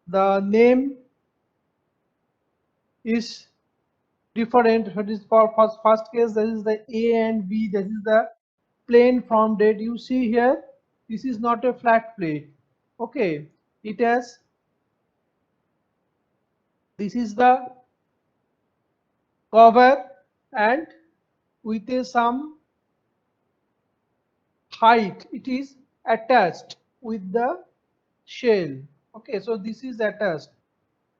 the name is different. That is for first case, that is the A and B, that is the plane form date. You see here, this is not a flat plate. Okay, it has, this is the cover and with a some height it is attached with the shell. Okay, so this is attached,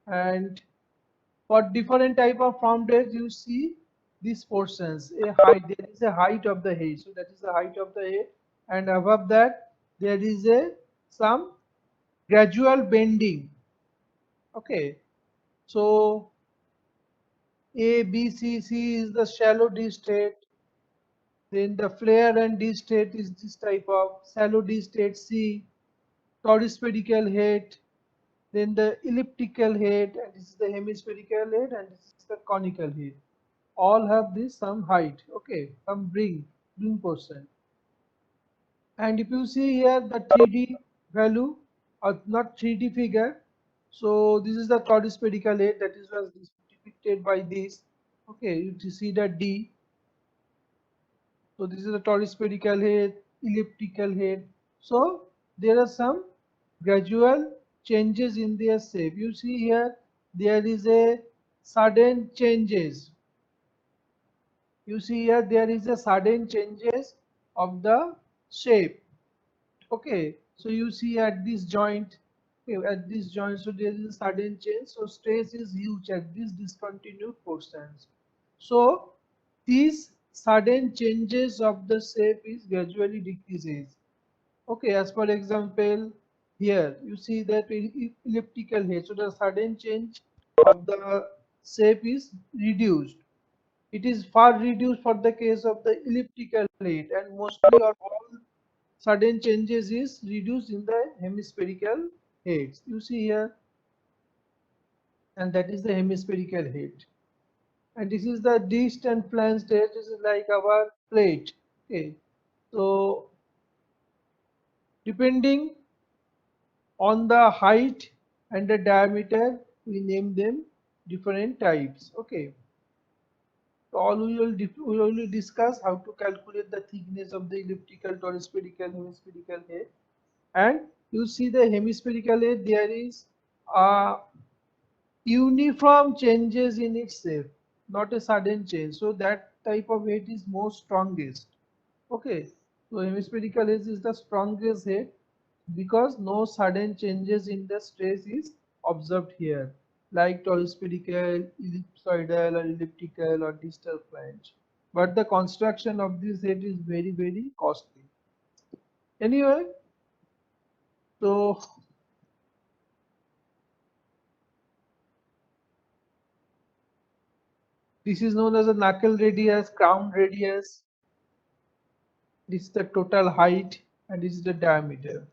and for different type of form dates you see these portions, a height, there is a height of the head, so that is the height of the head, and above that there is a some gradual bending. Okay, so A B C, C is the shallow D state, then the flare and D state is this type of shallow D state C, toruspherical head, then the elliptical head, and this is the hemispherical head, and this is the conical head. All have this some height, okay, some bring portion. And if you see here the 3D value, or not 3D figure, so this is the toruspherical head, that is was depicted by this. Okay, you see the D. So this is the toruspherical head, elliptical head. So there are some gradual changes in their shape. You see here there is a sudden changes. You see here there is a sudden changes of the shape. Okay, so you see at this joint, okay, at this joint, so there is a sudden change. So stress is huge at these discontinued portions. So these sudden changes of the shape is gradually decreases. Okay, as for example, here you see that elliptical head. So the sudden change of the shape is reduced. It is far reduced for the case of the elliptical head, and mostly or all sudden changes is reduced in the hemispherical heads. You see here, and that is the hemispherical head. And this is the disc and flange stage. This is like our plate. Okay, so depending on the height and the diameter, we name them different types. Okay, so all we will discuss how to calculate the thickness of the elliptical, toruspherical, hemispherical head. And you see the hemispherical head, there is a uniform changes in its shape, not a sudden change. So that type of head is most strongest. Okay, so hemispherical head is the strongest head because no sudden changes in the stress is observed here, like toruspherical, ellipsoidal, or elliptical, or distal flange. But the construction of this head is very costly. Anyway, so this is known as a knuckle radius, crown radius. This is the total height, and this is the diameter.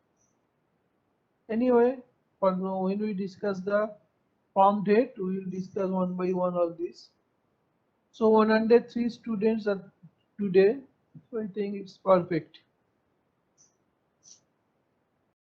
Anyway, for now, when we discuss the form date, we will discuss one by one all this. So 103 students are today, so I think it's perfect.